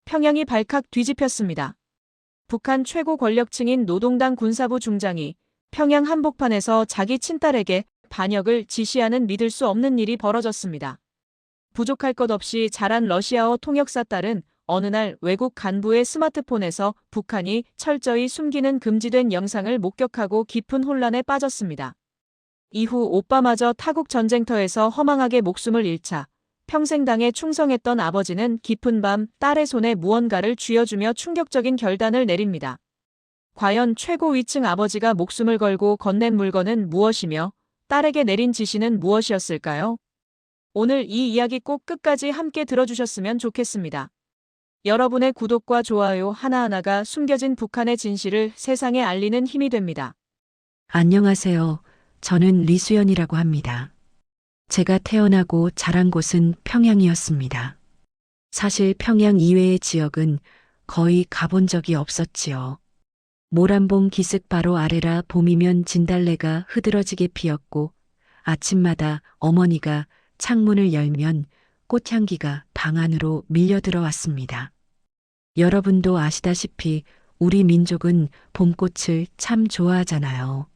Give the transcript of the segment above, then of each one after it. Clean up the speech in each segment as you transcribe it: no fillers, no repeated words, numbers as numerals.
평양이 발칵 뒤집혔습니다. 북한 최고 권력층인 노동당 군사부 중장이 평양 한복판에서 자기 친딸에게 반역을 지시하는 믿을 수 없는 일이 벌어졌습니다. 부족할 것 없이 자란 러시아어 통역사 딸은 어느 날 외국 간부의 스마트폰에서 북한이 철저히 숨기는 금지된 영상을 목격하고 깊은 혼란에 빠졌습니다. 이후 오빠마저 타국 전쟁터에서 허망하게 목숨을 잃자 평생 당에 충성했던 아버지는 깊은 밤 딸의 손에 무언가를 쥐어주며 충격적인 결단을 내립니다. 과연 최고 위층 아버지가 목숨을 걸고 건넨 물건은 무엇이며 딸에게 내린 지시는 무엇이었을까요? 오늘 이 이야기 꼭 끝까지 함께 들어주셨으면 좋겠습니다. 여러분의 구독과 좋아요 하나하나가 숨겨진 북한의 진실을 세상에 알리는 힘이 됩니다. 안녕하세요. 저는 리수연이라고 합니다. 제가 태어나고 자란 곳은 평양이었습니다. 사실 평양 이외의 지역은 거의 가본 적이 없었지요. 모란봉 기슭 바로 아래라 봄이면 진달래가 흐드러지게 피었고 아침마다 어머니가 창문을 열면 꽃향기가 방 안으로 밀려 들어왔습니다. 여러분도 아시다시피 우리 민족은 봄꽃을 참 좋아하잖아요.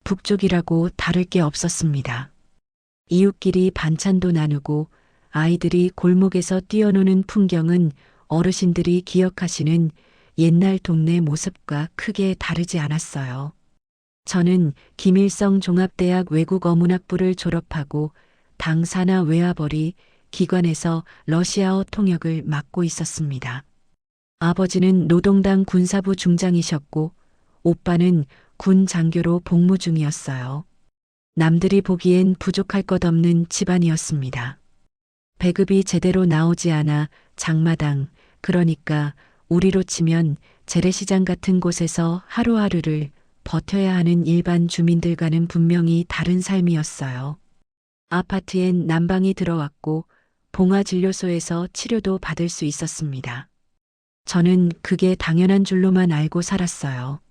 북쪽이라고 다를 게 없었습니다. 이웃끼리 반찬도 나누고 아이들이 골목에서 뛰어노는 풍경은 어르신들이 기억하시는 옛날 동네 모습과 크게 다르지 않았어요. 저는 김일성 종합대학 외국어문학부를 졸업하고 당 산하 외화벌이 기관에서 러시아어 통역을 맡고 있었습니다. 아버지는 노동당 군사부 중장이셨고 오빠는 군 장교로 복무 중이었어요. 남들이 보기엔 부족할 것 없는 집안이었습니다. 배급이 제대로 나오지 않아 장마당, 그러니까 우리로 치면 재래시장 같은 곳에서 하루하루를 버텨야 하는 일반 주민들과는 분명히 다른 삶이었어요. 아파트엔 난방이 들어왔고 봉화진료소에서 치료도 받을 수 있었습니다. 저는 그게 당연한 줄로만 알고 살았어요.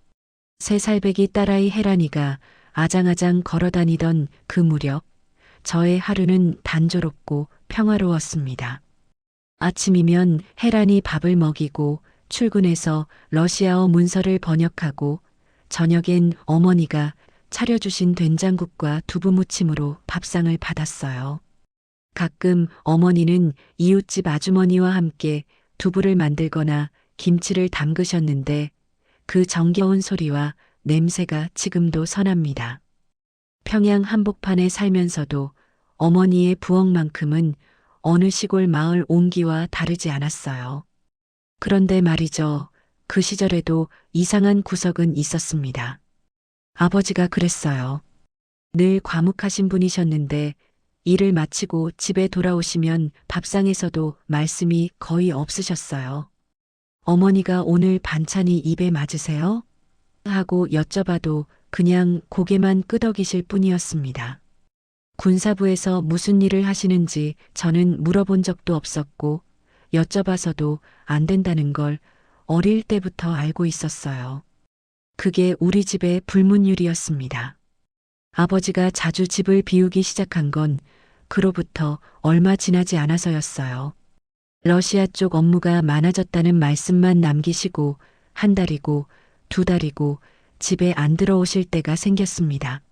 3살배기 딸아이 혜란이가 아장아장 걸어다니던 그 무렵 저의 하루는 단조롭고 평화로웠습니다. 아침이면 혜란이 밥을 먹이고 출근해서 러시아어 문서를 번역하고 저녁엔 어머니가 차려주신 된장국과 두부무침으로 밥상을 받았어요. 가끔 어머니는 이웃집 아주머니와 함께 두부를 만들거나 김치를 담그셨는데 그 정겨운 소리와 냄새가 지금도 선합니다. 평양 한복판에 살면서도 어머니의 부엌만큼은 어느 시골 마을 온기와 다르지 않았어요. 그런데 말이죠. 그 시절에도 이상한 구석은 있었습니다. 아버지가 그랬어요. 늘 과묵하신 분이셨는데 일을 마치고 집에 돌아오시면 밥상에서도 말씀이 거의 없으셨어요. 어머니가 오늘 반찬이 입에 맞으세요? 하고 여쭤봐도 그냥 고개만 끄덕이실 뿐이었습니다. 군사부에서 무슨 일을 하시는지 저는 물어본 적도 없었고 여쭤봐서도 안 된다는 걸 어릴 때부터 알고 있었어요. 그게 우리 집의 불문율이었습니다. 아버지가 자주 집을 비우기 시작한 건 그로부터 얼마 지나지 않아서였어요. 러시아 쪽 업무가 많아졌다는 말씀만 남기시고 한 달이고 2달이고 집에 안 들어오실 때가 생겼습니다.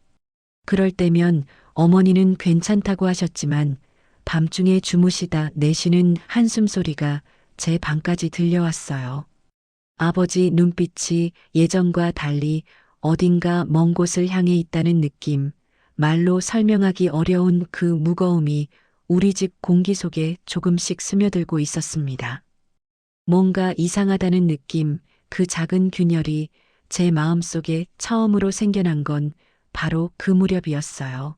그럴 때면 어머니는 괜찮다고 하셨지만 밤중에 주무시다 내쉬는 한숨 소리가 제 방까지 들려왔어요. 아버지 눈빛이 예전과 달리 어딘가 먼 곳을 향해 있다는 느낌, 말로 설명하기 어려운 그 무거움이 우리 집 공기 속에 조금씩 스며들고 있었습니다. 뭔가 이상하다는 느낌, 그 작은 균열이 제 마음속에 처음으로 생겨난 건 바로 그 무렵이었어요.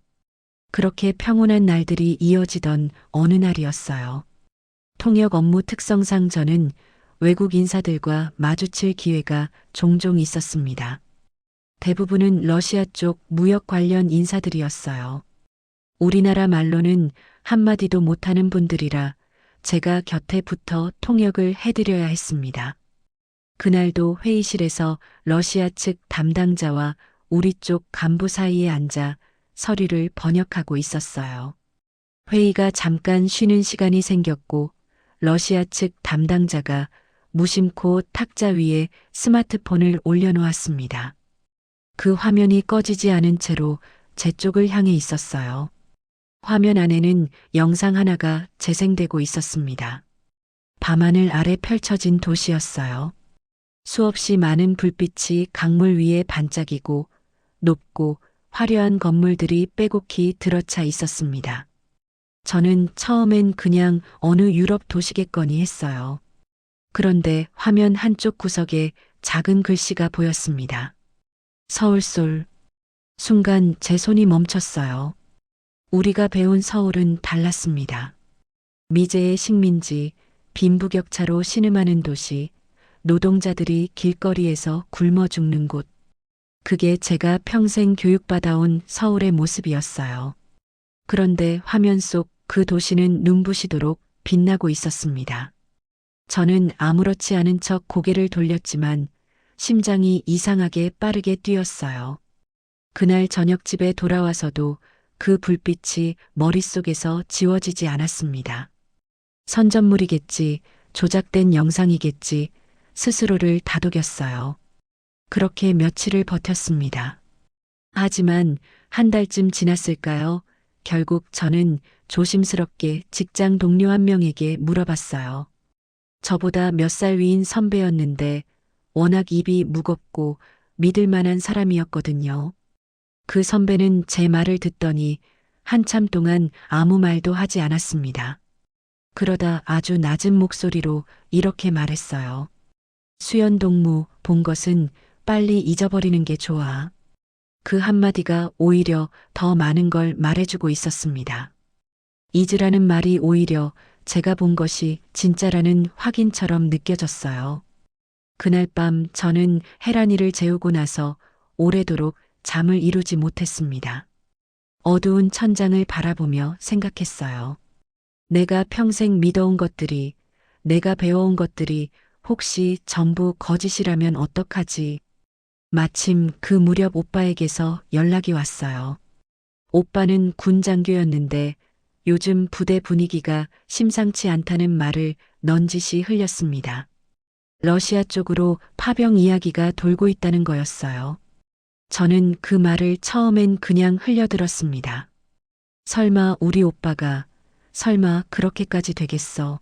그렇게 평온한 날들이 이어지던 어느 날이었어요. 통역 업무 특성상 저는 외국 인사들과 마주칠 기회가 종종 있었습니다. 대부분은 러시아 쪽 무역 관련 인사들이었어요. 우리나라 말로는 한마디도 못하는 분들이라 제가 곁에 붙어 통역을 해드려야 했습니다. 그날도 회의실에서 러시아 측 담당자와 우리 쪽 간부 사이에 앉아 서류를 번역하고 있었어요. 회의가 잠깐 쉬는 시간이 생겼고 러시아 측 담당자가 무심코 탁자 위에 스마트폰을 올려놓았습니다. 그 화면이 꺼지지 않은 채로 제 쪽을 향해 있었어요. 화면 안에는 영상 하나가 재생되고 있었습니다. 밤하늘 아래 펼쳐진 도시였어요. 수없이 많은 불빛이 강물 위에 반짝이고 높고 화려한 건물들이 빼곡히 들어차 있었습니다. 저는 처음엔 그냥 어느 유럽 도시겠거니 했어요. 그런데 화면 한쪽 구석에 작은 글씨가 보였습니다. 서울솔. 순간 제 손이 멈췄어요. 우리가 배운 서울은 달랐습니다. 미제의 식민지, 빈부격차로 신음하는 도시, 노동자들이 길거리에서 굶어 죽는 곳. 그게 제가 평생 교육받아온 서울의 모습이었어요. 그런데 화면 속 그 도시는 눈부시도록 빛나고 있었습니다. 저는 아무렇지 않은 척 고개를 돌렸지만 심장이 이상하게 빠르게 뛰었어요. 그날 저녁 집에 돌아와서도 그 불빛이 머릿속에서 지워지지 않았습니다. 선전물이겠지, 조작된 영상이겠지, 스스로를 다독였어요. 그렇게 며칠을 버텼습니다. 하지만 한 달쯤 지났을까요? 결국 저는 조심스럽게 직장 동료 한 명에게 물어봤어요. 저보다 몇 살 위인 선배였는데 워낙 입이 무겁고 믿을 만한 사람이었거든요. 그 선배는 제 말을 듣더니 한참 동안 아무 말도 하지 않았습니다. 그러다 아주 낮은 목소리로 이렇게 말했어요. 수연동무 본 것은 빨리 잊어버리는 게 좋아. 그 한마디가 오히려 더 많은 걸 말해주고 있었습니다. 잊으라는 말이 오히려 제가 본 것이 진짜라는 확인처럼 느껴졌어요. 그날 밤 저는 혜란이를 재우고 나서 오래도록 잠을 이루지 못했습니다. 어두운 천장을 바라보며 생각했어요. 내가 평생 믿어온 것들이, 내가 배워온 것들이 혹시 전부 거짓이라면 어떡하지? 마침 그 무렵 오빠에게서 연락이 왔어요. 오빠는 군 장교였는데 요즘 부대 분위기가 심상치 않다는 말을 넌지시 흘렸습니다. 러시아 쪽으로 파병 이야기가 돌고 있다는 거였어요. 저는 그 말을 처음엔 그냥 흘려들었습니다. 설마 우리 오빠가, 설마 그렇게까지 되겠어.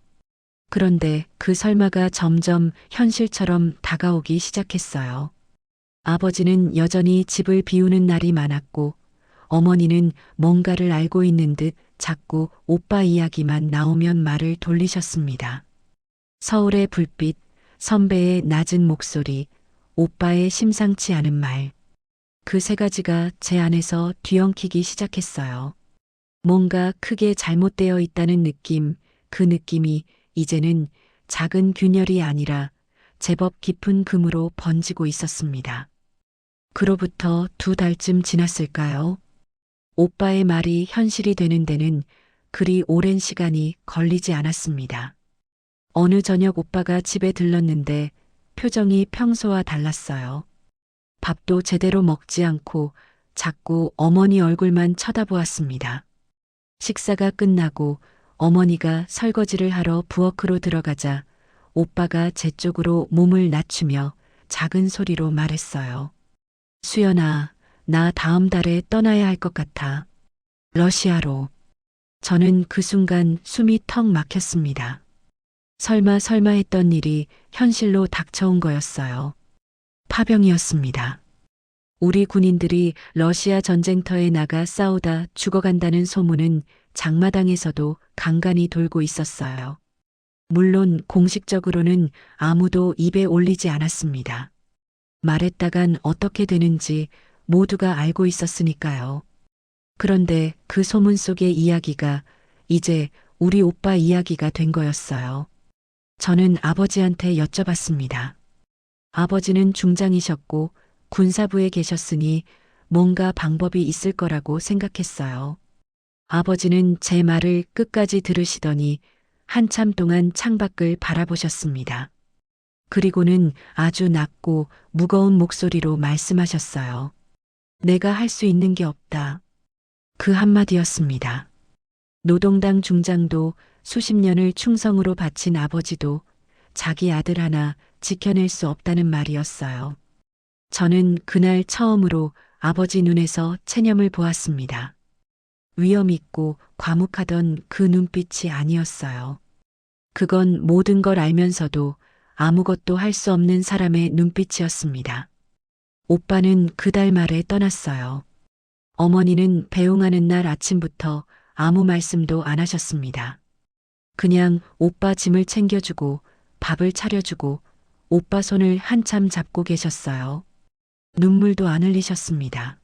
그런데 그 설마가 점점 현실처럼 다가오기 시작했어요. 아버지는 여전히 집을 비우는 날이 많았고 어머니는 뭔가를 알고 있는 듯 자꾸 오빠 이야기만 나오면 말을 돌리셨습니다. 서울의 불빛, 선배의 낮은 목소리, 오빠의 심상치 않은 말. 그 세 가지가 제 안에서 뒤엉키기 시작했어요. 뭔가 크게 잘못되어 있다는 느낌, 그 느낌이 이제는 작은 균열이 아니라 제법 깊은 금으로 번지고 있었습니다. 그로부터 2달쯤 지났을까요? 오빠의 말이 현실이 되는 데는 그리 오랜 시간이 걸리지 않았습니다. 어느 저녁 오빠가 집에 들렀는데 표정이 평소와 달랐어요. 밥도 제대로 먹지 않고 자꾸 어머니 얼굴만 쳐다보았습니다. 식사가 끝나고 어머니가 설거지를 하러 부엌으로 들어가자 오빠가 제 쪽으로 몸을 낮추며 작은 소리로 말했어요. 수연아, 나 다음 달에 떠나야 할 것 같아. 러시아로. 저는 그 순간 숨이 턱 막혔습니다. 설마 했던 일이 현실로 닥쳐온 거였어요. 파병이었습니다. 우리 군인들이 러시아 전쟁터에 나가 싸우다 죽어간다는 소문은 장마당에서도 간간히 돌고 있었어요. 물론 공식적으로는 아무도 입에 올리지 않았습니다. 말했다간 어떻게 되는지 모두가 알고 있었으니까요. 그런데 그 소문 속의 이야기가 이제 우리 오빠 이야기가 된 거였어요. 저는 아버지한테 여쭤봤습니다. 아버지는 중장이셨고 군사부에 계셨으니 뭔가 방법이 있을 거라고 생각했어요. 아버지는 제 말을 끝까지 들으시더니 한참 동안 창밖을 바라보셨습니다. 그리고는 아주 낮고 무거운 목소리로 말씀하셨어요. 내가 할 수 있는 게 없다. 그 한마디였습니다. 노동당 중장도 수십 년을 충성으로 바친 아버지도 자기 아들 하나 지켜낼 수 없다는 말이었어요. 저는 그날 처음으로 아버지 눈에서 체념을 보았습니다. 위험 있고 과묵하던 그 눈빛이 아니었어요. 그건 모든 걸 알면서도 아무것도 할 수 없는 사람의 눈빛이었습니다. 오빠는 그달 말에 떠났어요. 어머니는 배웅하는 날 아침부터 아무 말씀도 안 하셨습니다. 그냥 오빠 짐을 챙겨주고 밥을 차려주고 오빠 손을 한참 잡고 계셨어요. 눈물도 안 흘리셨습니다.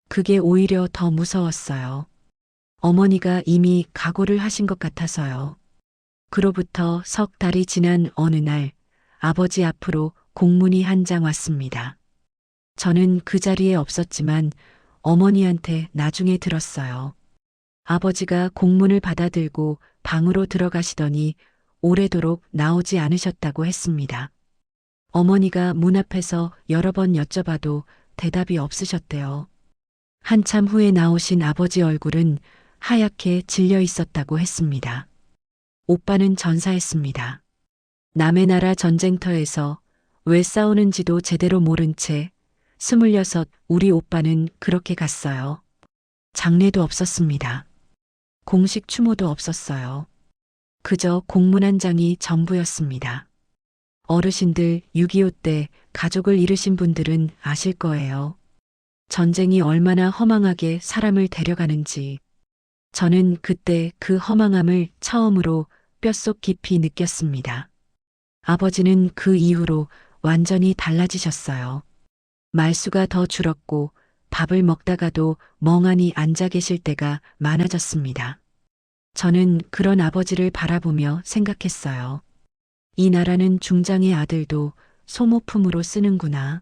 그게 오히려 더 무서웠어요. 어머니가 이미 각오를 하신 것 같아서요. 그로부터 석 달이 지난 어느 날 아버지 앞으로 공문이 한 장 왔습니다. 저는 그 자리에 없었지만 어머니한테 나중에 들었어요. 아버지가 공문을 받아들고 방으로 들어가시더니 오래도록 나오지 않으셨다고 했습니다. 어머니가 문 앞에서 여러 번 여쭤봐도 대답이 없으셨대요. 한참 후에 나오신 아버지 얼굴은 하얗게 질려 있었다고 했습니다. 오빠는 전사했습니다. 남의 나라 전쟁터에서 왜 싸우는지도 제대로 모른 채 26 우리 오빠는 그렇게 갔어요. 장례도 없었습니다. 공식 추모도 없었어요. 그저 공문 한 장이 전부였습니다. 어르신들 6.25 때 가족을 잃으신 분들은 아실 거예요. 전쟁이 얼마나 허망하게 사람을 데려가는지. 저는 그때 그 허망함을 처음으로 뼛속 깊이 느꼈습니다. 아버지는 그 이후로 완전히 달라지셨어요. 말수가 더 줄었고 밥을 먹다가도 멍하니 앉아 계실 때가 많아졌습니다. 저는 그런 아버지를 바라보며 생각했어요. 이 나라는 중장의 아들도 소모품으로 쓰는구나.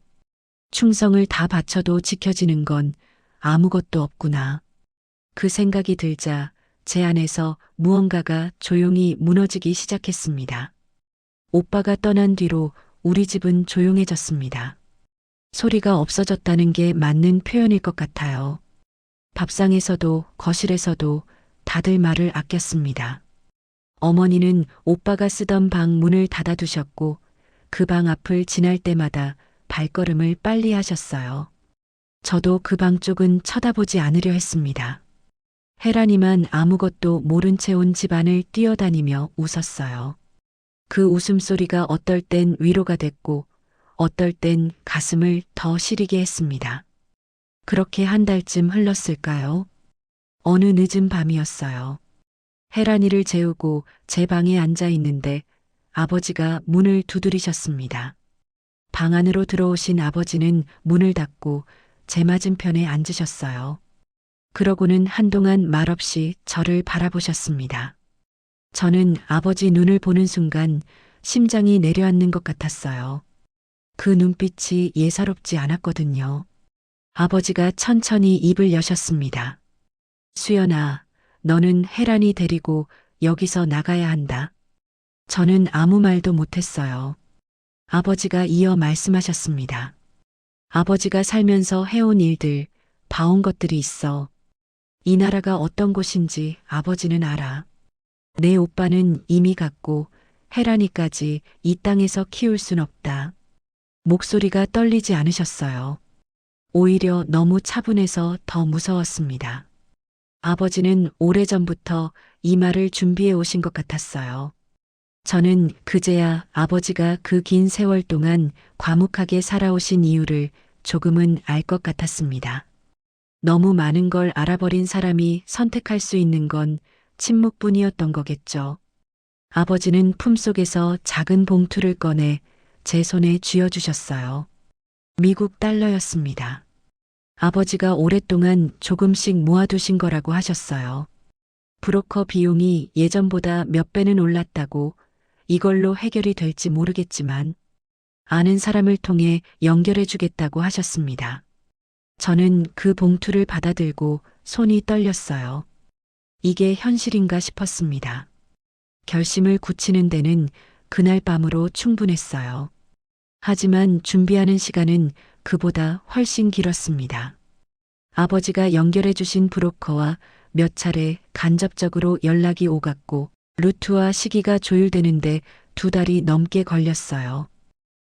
충성을 다 바쳐도 지켜지는 건 아무것도 없구나. 그 생각이 들자 제 안에서 무언가가 조용히 무너지기 시작했습니다. 오빠가 떠난 뒤로 우리 집은 조용해졌습니다. 소리가 없어졌다는 게 맞는 표현일 것 같아요. 밥상에서도 거실에서도 다들 말을 아꼈습니다. 어머니는 오빠가 쓰던 방 문을 닫아두셨고 그 방 앞을 지날 때마다 발걸음을 빨리 하셨어요. 저도 그 방 쪽은 쳐다보지 않으려 했습니다. 혜란이만 아무것도 모른 채 온 집안을 뛰어다니며 웃었어요. 그 웃음소리가 어떨 땐 위로가 됐고 어떨 땐 가슴을 더 시리게 했습니다. 그렇게 한 달쯤 흘렀을까요? 어느 늦은 밤이었어요. 혜란이를 재우고 제 방에 앉아 있는데 아버지가 문을 두드리셨습니다. 방 안으로 들어오신 아버지는 문을 닫고 제 맞은편에 앉으셨어요. 그러고는 한동안 말없이 저를 바라보셨습니다. 저는 아버지 눈을 보는 순간 심장이 내려앉는 것 같았어요. 그 눈빛이 예사롭지 않았거든요. 아버지가 천천히 입을 여셨습니다. 수연아, 너는 혜란이 데리고 여기서 나가야 한다. 저는 아무 말도 못했어요. 아버지가 이어 말씀하셨습니다. 아버지가 살면서 해온 일들, 봐온 것들이 있어. 이 나라가 어떤 곳인지 아버지는 알아. 내 오빠는 이미 갔고 혜란이까지 이 땅에서 키울 순 없다. 목소리가 떨리지 않으셨어요. 오히려 너무 차분해서 더 무서웠습니다. 아버지는 오래전부터 이 말을 준비해 오신 것 같았어요. 저는 그제야 아버지가 그 긴 세월 동안 과묵하게 살아오신 이유를 조금은 알 것 같았습니다. 너무 많은 걸 알아버린 사람이 선택할 수 있는 건 침묵뿐이었던 거겠죠. 아버지는 품속에서 작은 봉투를 꺼내 제 손에 쥐어주셨어요. 미국 달러였습니다. 아버지가 오랫동안 조금씩 모아두신 거라고 하셨어요. 브로커 비용이 예전보다 몇 배는 올랐다고 이걸로 해결이 될지 모르겠지만 아는 사람을 통해 연결해 주겠다고 하셨습니다. 저는 그 봉투를 받아들고 손이 떨렸어요. 이게 현실인가 싶었습니다. 결심을 굳히는 데는 그날 밤으로 충분했어요. 하지만 준비하는 시간은 그보다 훨씬 길었습니다. 아버지가 연결해 주신 브로커와 몇 차례 간접적으로 연락이 오갔고 루트와 시기가 조율되는데 2달이 넘게 걸렸어요.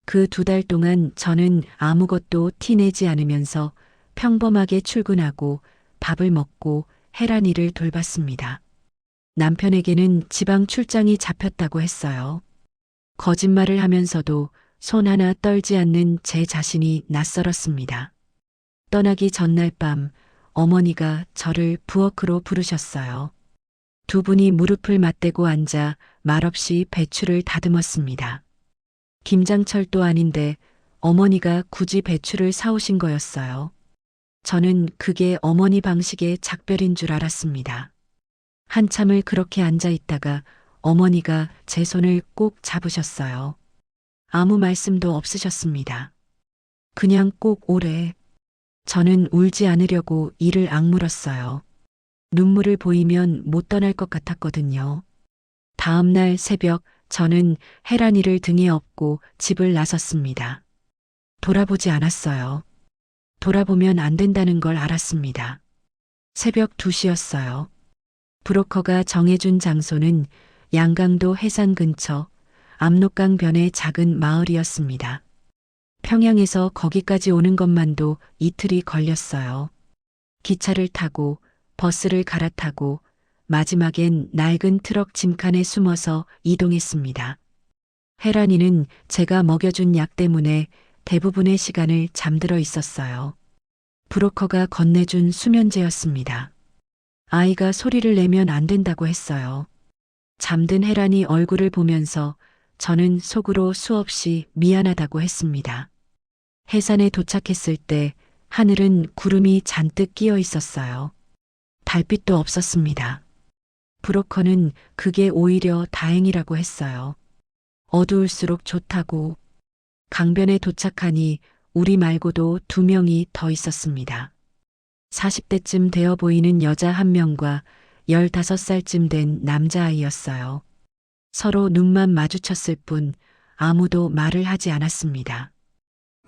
그 2달 동안 저는 아무것도 티내지 않으면서 평범하게 출근하고 밥을 먹고 혜란이를 돌봤습니다. 남편에게는 지방 출장이 잡혔다고 했어요. 거짓말을 하면서도 손 하나 떨지 않는 제 자신이 낯설었습니다. 떠나기 전날 밤 어머니가 저를 부엌으로 부르셨어요. 두 분이 무릎을 맞대고 앉아 말없이 배추를 다듬었습니다. 김장철도 아닌데 어머니가 굳이 배추를 사오신 거였어요. 저는 그게 어머니 방식의 작별인 줄 알았습니다. 한참을 그렇게 앉아 있다가 어머니가 제 손을 꼭 잡으셨어요. 아무 말씀도 없으셨습니다. 그냥 꼭 오래. 저는 울지 않으려고 이를 악물었어요. 눈물을 보이면 못 떠날 것 같았거든요. 다음 날 새벽 저는 혜란이를 등에 업고 집을 나섰습니다. 돌아보지 않았어요. 돌아보면 안 된다는 걸 알았습니다. 새벽 2시였어요. 브로커가 정해준 장소는 양강도 해상 근처 압록강 변의 작은 마을이었습니다. 평양에서 거기까지 오는 것만도 이틀이 걸렸어요. 기차를 타고 버스를 갈아타고 마지막엔 낡은 트럭 짐칸에 숨어서 이동했습니다. 혜란이는 제가 먹여준 약 때문에 대부분의 시간을 잠들어 있었어요. 브로커가 건네준 수면제였습니다. 아이가 소리를 내면 안 된다고 했어요. 잠든 혜란이 얼굴을 보면서 저는 속으로 수없이 미안하다고 했습니다. 해산에 도착했을 때 하늘은 구름이 잔뜩 끼어 있었어요. 달빛도 없었습니다. 브로커는 그게 오히려 다행이라고 했어요. 어두울수록 좋다고. 강변에 도착하니 우리 말고도 2명이 더 있었습니다. 40대쯤 되어 보이는 여자 1명과 15살쯤 된 남자아이였어요. 서로 눈만 마주쳤을 뿐 아무도 말을 하지 않았습니다.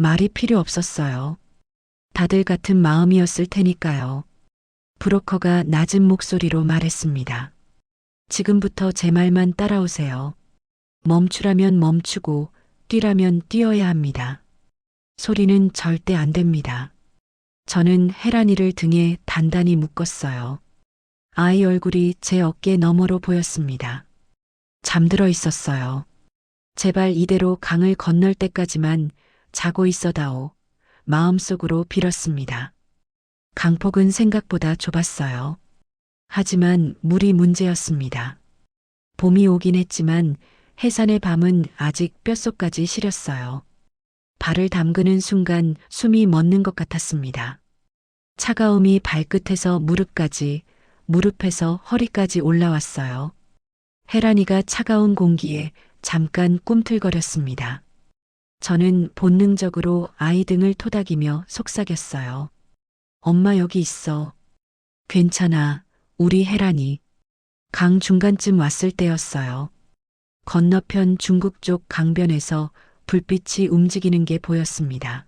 말이 필요 없었어요. 다들 같은 마음이었을 테니까요. 브로커가 낮은 목소리로 말했습니다. 지금부터 제 말만 따라오세요. 멈추라면 멈추고 뛰라면 뛰어야 합니다. 소리는 절대 안 됩니다. 저는 혜란이를 등에 단단히 묶었어요. 아이 얼굴이 제 어깨 너머로 보였습니다. 잠들어 있었어요. 제발 이대로 강을 건널 때까지만 자고 있어다오. 마음속으로 빌었습니다. 강폭은 생각보다 좁았어요. 하지만 물이 문제였습니다. 봄이 오긴 했지만 해산의 밤은 아직 뼛속까지 시렸어요. 발을 담그는 순간 숨이 멎는 것 같았습니다. 차가움이 발끝에서 무릎까지, 무릎에서 허리까지 올라왔어요. 혜란이가 차가운 공기에 잠깐 꿈틀거렸습니다. 저는 본능적으로 아이 등을 토닥이며 속삭였어요. 엄마 여기 있어. 괜찮아. 우리 혜란이. 강 중간쯤 왔을 때였어요. 건너편 중국 쪽 강변에서 불빛이 움직이는 게 보였습니다.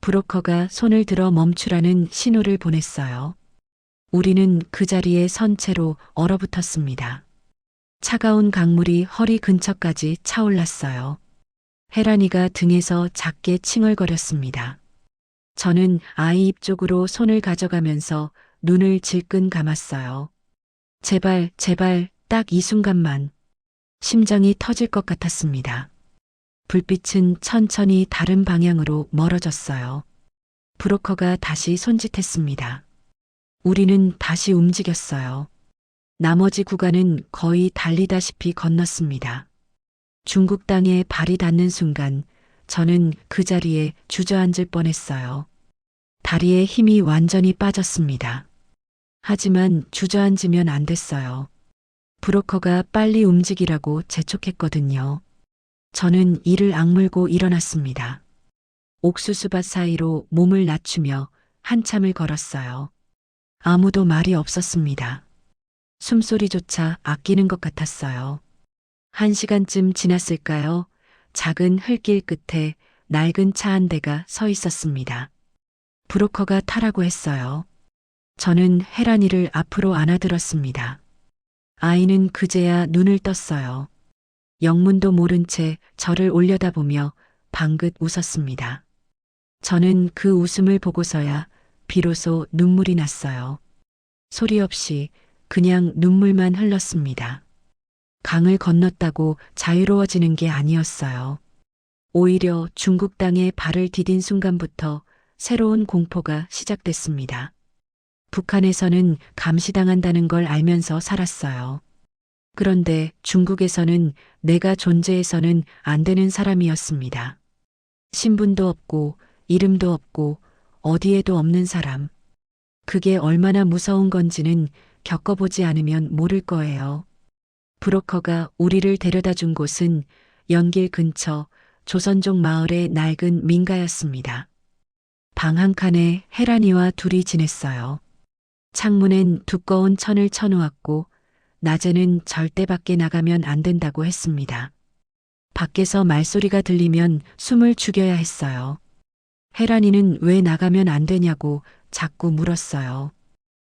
브로커가 손을 들어 멈추라는 신호를 보냈어요. 우리는 그 자리에 선 채로 얼어붙었습니다. 차가운 강물이 허리 근처까지 차올랐어요. 혜란이가 등에서 작게 칭얼거렸습니다. 저는 아이 입 쪽으로 손을 가져가면서 눈을 질끈 감았어요. 제발, 제발, 딱 이 순간만. 심장이 터질 것 같았습니다. 불빛은 천천히 다른 방향으로 멀어졌어요. 브로커가 다시 손짓했습니다. 우리는 다시 움직였어요. 나머지 구간은 거의 달리다시피 건넜습니다. 중국 땅에 발이 닿는 순간 저는 그 자리에 주저앉을 뻔했어요. 다리에 힘이 완전히 빠졌습니다. 하지만 주저앉으면 안 됐어요. 브로커가 빨리 움직이라고 재촉했거든요. 저는 이를 악물고 일어났습니다. 옥수수밭 사이로 몸을 낮추며 한참을 걸었어요. 아무도 말이 없었습니다. 숨소리조차 아끼는 것 같았어요. 1시간쯤 지났을까요? 작은 흙길 끝에 낡은 차 한 대가 서 있었습니다. 브로커가 타라고 했어요. 저는 혜란이를 앞으로 안아들었습니다. 아이는 그제야 눈을 떴어요. 영문도 모른 채 저를 올려다보며 방긋 웃었습니다. 저는 그 웃음을 보고서야 비로소 눈물이 났어요. 소리 없이 그냥 눈물만 흘렀습니다. 강을 건넜다고 자유로워지는 게 아니었어요. 오히려 중국 땅에 발을 디딘 순간부터 새로운 공포가 시작됐습니다. 북한에서는 감시당한다는 걸 알면서 살았어요. 그런데 중국에서는 내가 존재해서는 안 되는 사람이었습니다. 신분도 없고 이름도 없고 어디에도 없는 사람. 그게 얼마나 무서운 건지는 겪어보지 않으면 모를 거예요. 브로커가 우리를 데려다 준 곳은 연길 근처 조선족 마을의 낡은 민가였습니다. 방 한 칸에 혜란이와 둘이 지냈어요. 창문엔 두꺼운 천을 쳐놓았고 낮에는 절대 밖에 나가면 안 된다고 했습니다. 밖에서 말소리가 들리면 숨을 죽여야 했어요. 혜란이는 왜 나가면 안 되냐고 자꾸 물었어요.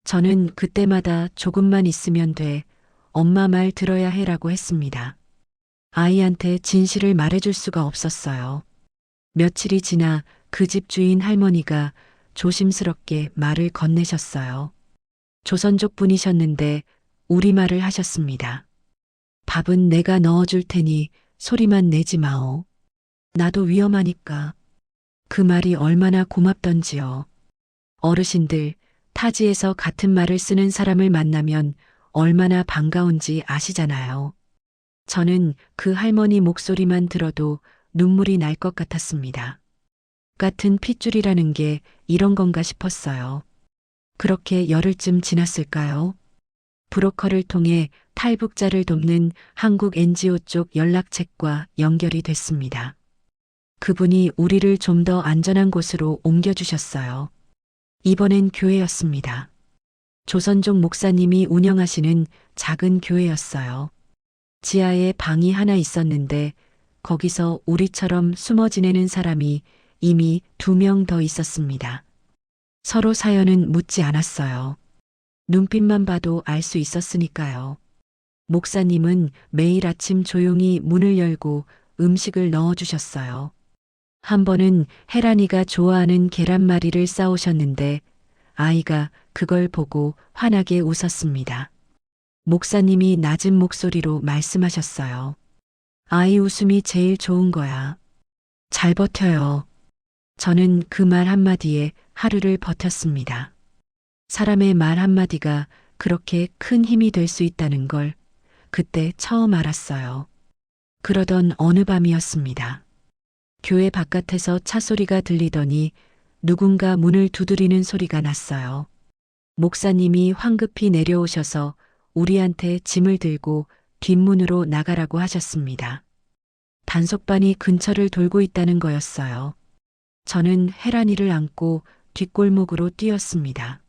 저는 그때마다 조금만 있으면 돼. 엄마 말 들어야 해라고 했습니다. 아이한테 진실을 말해줄 수가 없었어요. 며칠이 지나 그 집 주인 할머니가 조심스럽게 말을 건네셨어요. 조선족 분이셨는데 우리말을 하셨습니다. 밥은 내가 넣어줄 테니 소리만 내지 마오. 나도 위험하니까. 그 말이 얼마나 고맙던지요. 어르신들, 타지에서 같은 말을 쓰는 사람을 만나면 얼마나 반가운지 아시잖아요. 저는 그 할머니 목소리만 들어도 눈물이 날 것 같았습니다. 같은 핏줄이라는 게 이런 건가 싶었어요. 그렇게 열흘쯤 지났을까요? 브로커를 통해 탈북자를 돕는 한국 NGO 쪽 연락책과 연결이 됐습니다. 그분이 우리를 좀 더 안전한 곳으로 옮겨주셨어요. 이번엔 교회였습니다. 조선족 목사님이 운영하시는 작은 교회였어요. 지하에 방이 하나 있었는데 거기서 우리처럼 숨어 지내는 사람이 이미 2명 더 있었습니다. 서로 사연은 묻지 않았어요. 눈빛만 봐도 알 수 있었으니까요. 목사님은 매일 아침 조용히 문을 열고 음식을 넣어주셨어요. 한 번은 혜란이가 좋아하는 계란말이를 싸오셨는데 아이가 그걸 보고 환하게 웃었습니다. 목사님이 낮은 목소리로 말씀하셨어요. 아이 웃음이 제일 좋은 거야. 잘 버텨요. 저는 그 말 한마디에 하루를 버텼습니다. 사람의 말 한마디가 그렇게 큰 힘이 될 수 있다는 걸 그때 처음 알았어요. 그러던 어느 밤이었습니다. 교회 바깥에서 차 소리가 들리더니 누군가 문을 두드리는 소리가 났어요. 목사님이 황급히 내려오셔서 우리한테 짐을 들고 뒷문으로 나가라고 하셨습니다. 단속반이 근처를 돌고 있다는 거였어요. 저는 혜란이를 안고 뒷골목으로 뛰었습니다.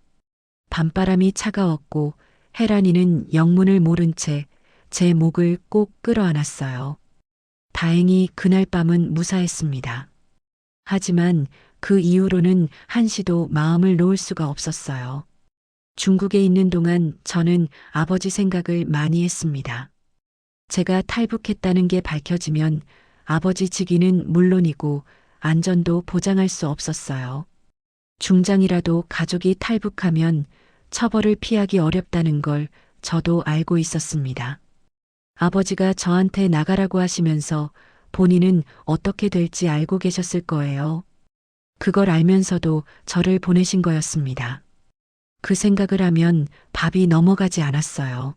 밤바람이 차가웠고 혜란이는 영문을 모른 채 제 목을 꼭 끌어안았어요. 다행히 그날 밤은 무사했습니다. 하지만 그 이후로는 한시도 마음을 놓을 수가 없었어요. 중국에 있는 동안 저는 아버지 생각을 많이 했습니다. 제가 탈북했다는 게 밝혀지면 아버지 직위는 물론이고 안전도 보장할 수 없었어요. 중장이라도 가족이 탈북하면 처벌을 피하기 어렵다는 걸 저도 알고 있었습니다. 아버지가 저한테 나가라고 하시면서 본인은 어떻게 될지 알고 계셨을 거예요. 그걸 알면서도 저를 보내신 거였습니다. 그 생각을 하면 밥이 넘어가지 않았어요.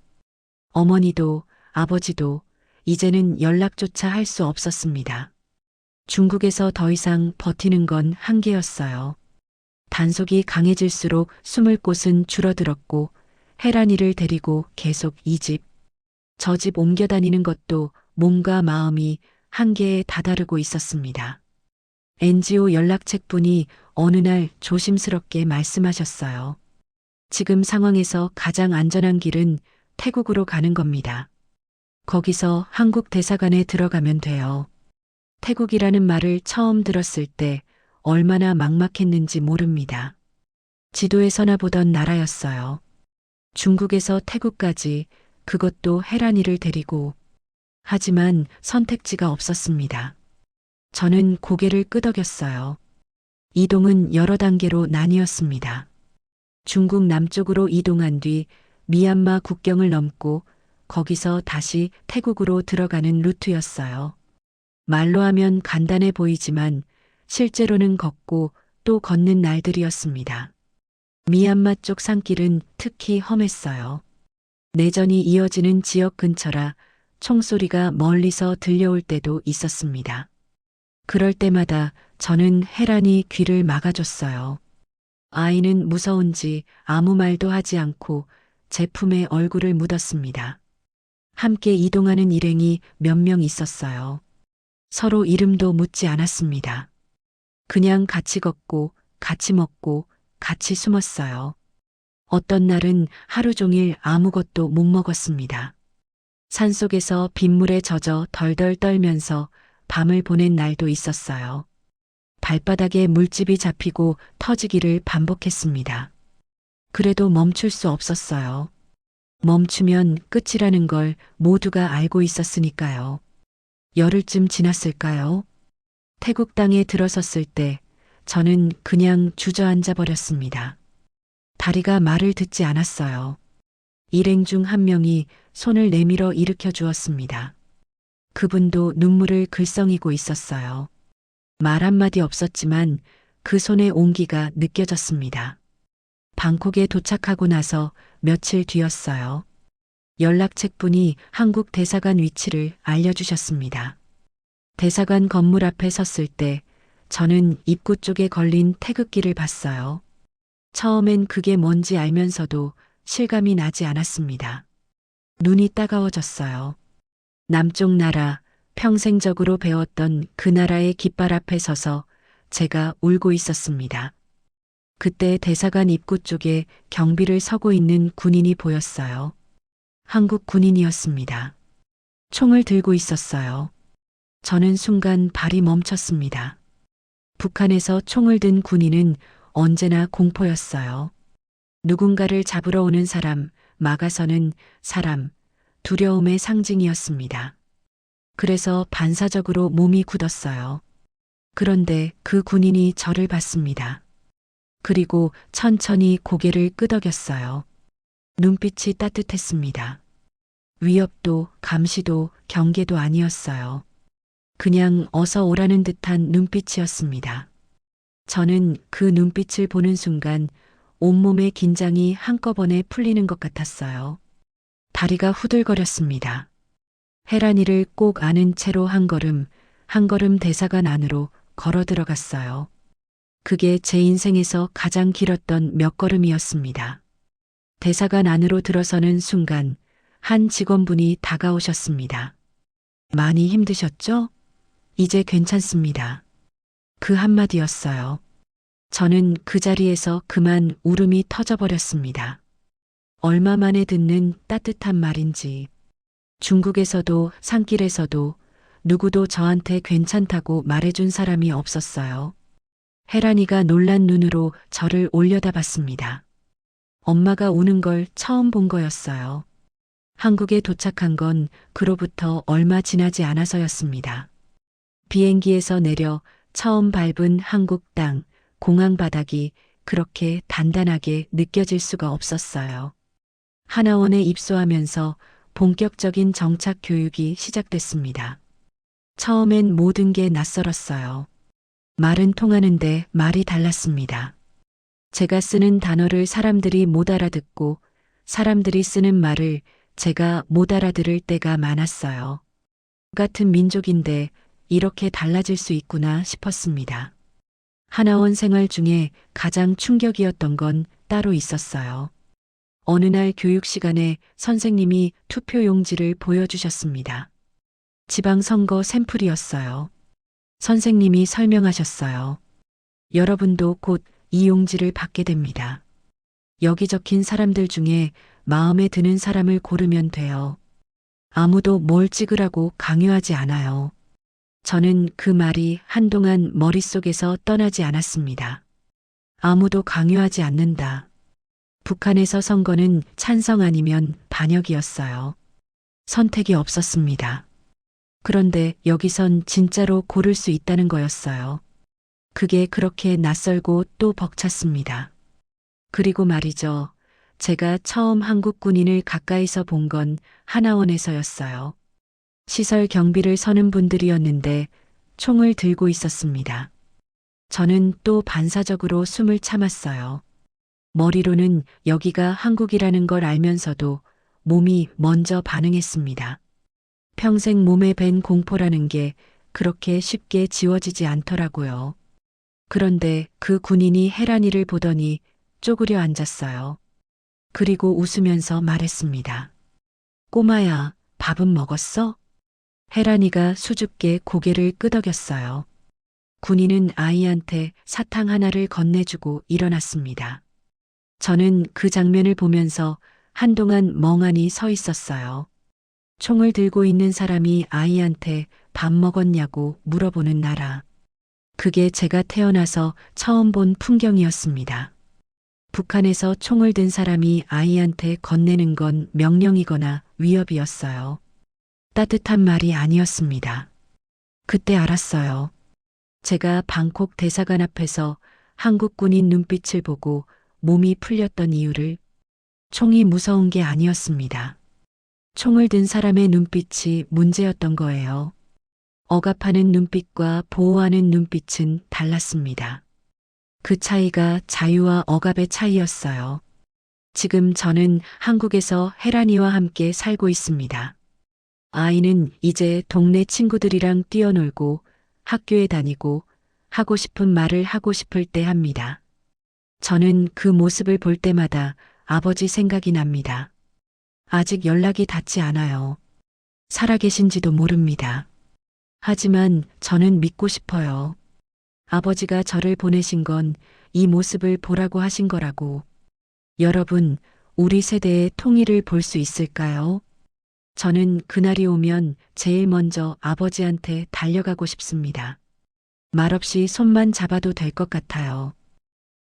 어머니도 아버지도 이제는 연락조차 할 수 없었습니다. 중국에서 더 이상 버티는 건 한계였어요. 단속이 강해질수록 숨을 곳은 줄어들었고 혜란이를 데리고 계속 이 집, 저 집 옮겨 다니는 것도 몸과 마음이 한계에 다다르고 있었습니다. NGO 연락책분이 어느 날 조심스럽게 말씀하셨어요. 지금 상황에서 가장 안전한 길은 태국으로 가는 겁니다. 거기서 한국 대사관에 들어가면 돼요. 태국이라는 말을 처음 들었을 때 얼마나 막막했는지 모릅니다. 지도에서나 보던 나라였어요. 중국에서 태국까지, 그것도 혜란이를 데리고. 하지만 선택지가 없었습니다. 저는 고개를 끄덕였어요. 이동은 여러 단계로 나뉘었습니다. 중국 남쪽으로 이동한 뒤 미얀마 국경을 넘고 거기서 다시 태국으로 들어가는 루트였어요. 말로 하면 간단해 보이지만 실제로는 걷고 또 걷는 날들이었습니다. 미얀마 쪽 산길은 특히 험했어요. 내전이 이어지는 지역 근처라 총소리가 멀리서 들려올 때도 있었습니다. 그럴 때마다 저는 혜란이 귀를 막아줬어요. 아이는 무서운지 아무 말도 하지 않고 제 품에 얼굴을 묻었습니다. 함께 이동하는 일행이 몇 명 있었어요. 서로 이름도 묻지 않았습니다. 그냥 같이 걷고, 같이 먹고, 같이 숨었어요. 어떤 날은 하루 종일 아무것도 못 먹었습니다. 산속에서 빗물에 젖어 덜덜 떨면서 밤을 보낸 날도 있었어요. 발바닥에 물집이 잡히고 터지기를 반복했습니다. 그래도 멈출 수 없었어요. 멈추면 끝이라는 걸 모두가 알고 있었으니까요. 열흘쯤 지났을까요? 태국 땅에 들어섰을 때 저는 그냥 주저앉아 버렸습니다. 다리가 말을 듣지 않았어요. 일행 중 한 명이 손을 내밀어 일으켜 주었습니다. 그분도 눈물을 글썽이고 있었어요. 말 한마디 없었지만 그 손의 온기가 느껴졌습니다. 방콕에 도착하고 나서 며칠 뒤였어요. 연락책분이 한국 대사관 위치를 알려주셨습니다. 대사관 건물 앞에 섰을 때 저는 입구 쪽에 걸린 태극기를 봤어요. 처음엔 그게 뭔지 알면서도 실감이 나지 않았습니다. 눈이 따가워졌어요. 남쪽 나라, 평생적으로 배웠던 그 나라의 깃발 앞에 서서 제가 울고 있었습니다. 그때 대사관 입구 쪽에 경비를 서고 있는 군인이 보였어요. 한국 군인이었습니다. 총을 들고 있었어요. 저는 순간 발이 멈췄습니다. 북한에서 총을 든 군인은 언제나 공포였어요. 누군가를 잡으러 오는 사람, 막아서는 사람, 두려움의 상징이었습니다. 그래서 반사적으로 몸이 굳었어요. 그런데 그 군인이 저를 봤습니다. 그리고 천천히 고개를 끄덕였어요. 눈빛이 따뜻했습니다. 위협도 감시도 경계도 아니었어요. 그냥 어서 오라는 듯한 눈빛이었습니다. 저는 그 눈빛을 보는 순간 온몸의 긴장이 한꺼번에 풀리는 것 같았어요. 다리가 후들거렸습니다. 혜란이를 꼭 안은 채로 한 걸음 대사관 안으로 걸어 들어갔어요. 그게 제 인생에서 가장 길었던 몇 걸음이었습니다. 대사관 안으로 들어서는 순간 한 직원분이 다가오셨습니다. 많이 힘드셨죠? 이제 괜찮습니다. 그 한마디였어요. 저는 그 자리에서 그만 울음이 터져버렸습니다. 얼마 만에 듣는 따뜻한 말인지. 중국에서도 산길에서도 누구도 저한테 괜찮다고 말해준 사람이 없었어요. 혜란이가 놀란 눈으로 저를 올려다봤습니다. 엄마가 우는 걸 처음 본 거였어요. 한국에 도착한 건 그로부터 얼마 지나지 않아서였습니다. 비행기에서 내려 처음 밟은 한국 땅, 공항 바닥이 그렇게 단단하게 느껴질 수가 없었어요. 하나원에 입소하면서 본격적인 정착 교육이 시작됐습니다. 처음엔 모든 게 낯설었어요. 말은 통하는데 말이 달랐습니다. 제가 쓰는 단어를 사람들이 못 알아듣고 사람들이 쓰는 말을 제가 못 알아들을 때가 많았어요. 같은 민족인데 이렇게 달라질 수 있구나 싶었습니다. 하나원 생활 중에 가장 충격이었던 건 따로 있었어요. 어느 날 교육 시간에 선생님이 투표용지를 보여주셨습니다. 지방선거 샘플이었어요. 선생님이 설명하셨어요. 여러분도 곧 이 용지를 받게 됩니다. 여기 적힌 사람들 중에 마음에 드는 사람을 고르면 돼요. 아무도 뭘 찍으라고 강요하지 않아요. 저는 그 말이 한동안 머릿속에서 떠나지 않았습니다. 아무도 강요하지 않는다. 북한에서 선거는 찬성 아니면 반역이었어요. 선택이 없었습니다. 그런데 여기선 진짜로 고를 수 있다는 거였어요. 그게 그렇게 낯설고 또 벅찼습니다. 그리고 말이죠. 제가 처음 한국 군인을 가까이서 본 건 하나원에서였어요. 시설 경비를 서는 분들이었는데 총을 들고 있었습니다. 저는 또 반사적으로 숨을 참았어요. 머리로는 여기가 한국이라는 걸 알면서도 몸이 먼저 반응했습니다. 평생 몸에 밴 공포라는 게 그렇게 쉽게 지워지지 않더라고요. 그런데 그 군인이 혜란이를 보더니 쪼그려 앉았어요. 그리고 웃으면서 말했습니다. 꼬마야, 밥은 먹었어? 혜란이가 수줍게 고개를 끄덕였어요. 군인은 아이한테 사탕 하나를 건네주고 일어났습니다. 저는 그 장면을 보면서 한동안 멍하니 서 있었어요. 총을 들고 있는 사람이 아이한테 밥 먹었냐고 물어보는 나라. 그게 제가 태어나서 처음 본 풍경이었습니다. 북한에서 총을 든 사람이 아이한테 건네는 건 명령이거나 위협이었어요. 따뜻한 말이 아니었습니다. 그때 알았어요. 제가 방콕 대사관 앞에서 한국 군인 눈빛을 보고 몸이 풀렸던 이유를. 총이 무서운 게 아니었습니다. 총을 든 사람의 눈빛이 문제였던 거예요. 억압하는 눈빛과 보호하는 눈빛은 달랐습니다. 그 차이가 자유와 억압의 차이였어요. 지금 저는 한국에서 혜란이와 함께 살고 있습니다. 아이는 이제 동네 친구들이랑 뛰어놀고 학교에 다니고 하고 싶은 말을 하고 싶을 때 합니다. 저는 그 모습을 볼 때마다 아버지 생각이 납니다. 아직 연락이 닿지 않아요. 살아계신지도 모릅니다. 하지만 저는 믿고 싶어요. 아버지가 저를 보내신 건 이 모습을 보라고 하신 거라고. 여러분, 우리 세대의 통일을 볼 수 있을까요? 저는 그날이 오면 제일 먼저 아버지한테 달려가고 싶습니다. 말없이 손만 잡아도 될 것 같아요.